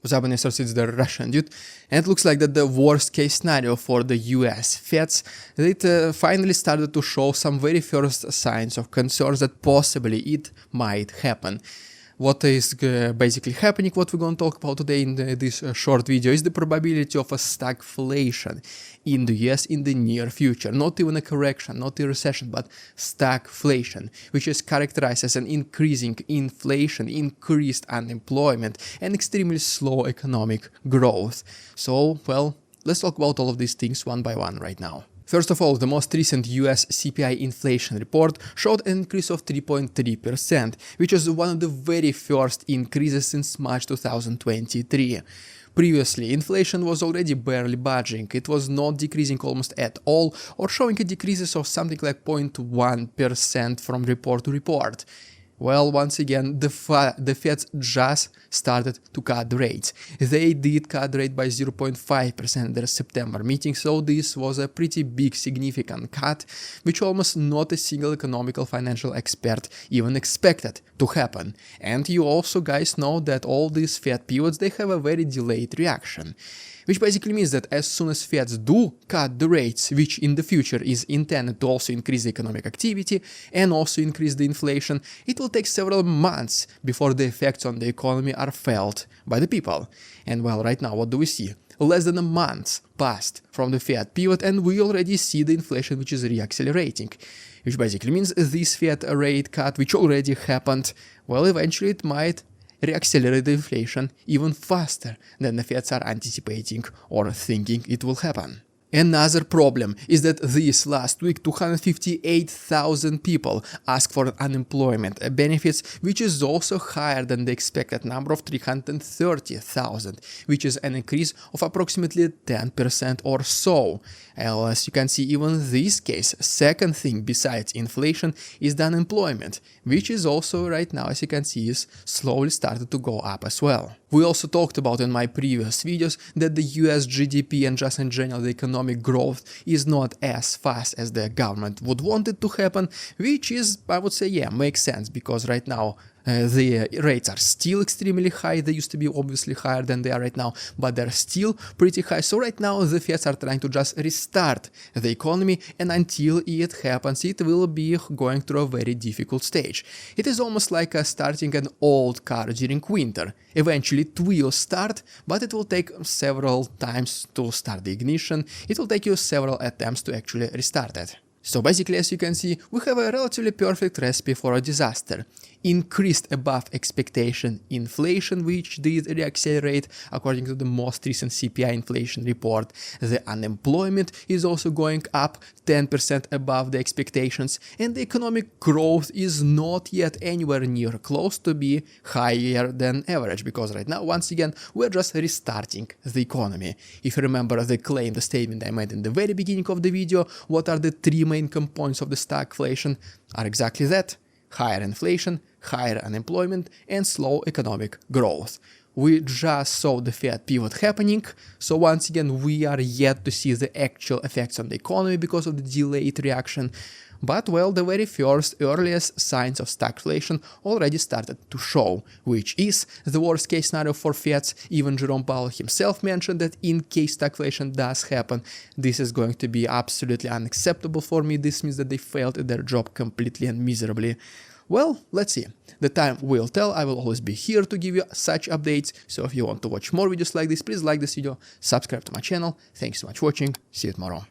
What's up, investors? It's the Russian dude, and it looks like that the worst case scenario for the US Feds, it finally started to show some very first signs of concerns that possibly it might happen. What is basically happening, what we're going to talk about today in this short video, is the probability of a stagflation in the US in the near future. Not even a correction, not a recession, but stagflation, which is characterized as an increasing inflation, increased unemployment, and extremely slow economic growth. So, well, let's talk about all of these things one by one right now. First of all, the most recent US CPI inflation report showed an increase of 3.3%, which is one of the very first increases since March 2023. Previously, inflation was already barely budging, it was not decreasing almost at all or showing a decreases of something like 0.1% from report to report. Well, once again, the Feds just started to cut the rates. They did cut the rate by 0.5% in their September meeting, so this was a pretty big significant cut, which almost not a single economical financial expert even expected to happen. And you also guys know that all these Fed pivots, they have a very delayed reaction. Which basically means that as soon as Feds do cut the rates, which in the future is intended to also increase the economic activity and also increase the inflation, it will take several months before the effects on the economy are felt by the people. And well, right now, what do we see? Less than a month passed from the Fed pivot and we already see the inflation which is reaccelerating. Which basically means this Fed rate cut, which already happened, well, eventually it might reaccelerate the inflation even faster than the Feds are anticipating or thinking it will happen. Another problem is that this last week 258,000 people asked for unemployment benefits, which is also higher than the expected number of 330,000, which is an increase of approximately 10% or so. As you can see, even in this case, second thing besides inflation is the unemployment, which is also right now, as you can see, is slowly started to go up as well. We also talked about in my previous videos that the US GDP and just in general the economic growth is not as fast as the government would want it to happen, which is, I would say, yeah, makes sense, because right now the rates are still extremely high. They used to be obviously higher than they are right now, but they're still pretty high. So right now the Feds are trying to just restart the economy, and until it happens, it will be going through a very difficult stage. It is almost like starting an old car during winter. Eventually it will start, but it will take several times to start the ignition. It will take you several attempts to actually restart it. So basically, as you can see, we have a relatively perfect recipe for a disaster. Increased above expectation inflation, which did reaccelerate according to the most recent CPI inflation report. The unemployment is also going up 10% above the expectations, and the economic growth is not yet anywhere near close to be higher than average, because right now, once again, we're just restarting the economy. If you remember the claim, the statement I made in the very beginning of the video, what are the three main components of the stagflation, are exactly that: higher inflation, higher unemployment, and slow economic growth. We just saw the Fed pivot happening, so once again we are yet to see the actual effects on the economy because of the delayed reaction. But well, the very first earliest signs of stagflation already started to show, which is the worst case scenario for Feds. Even Jerome Powell himself mentioned that in case stagflation does happen, this is going to be absolutely unacceptable for me. This means that they failed at their job completely and miserably. Well, let's see. The time will tell. I will always be here to give you such updates. So if you want to watch more videos like this, please like this video, subscribe to my channel. Thanks so much for watching. See you tomorrow.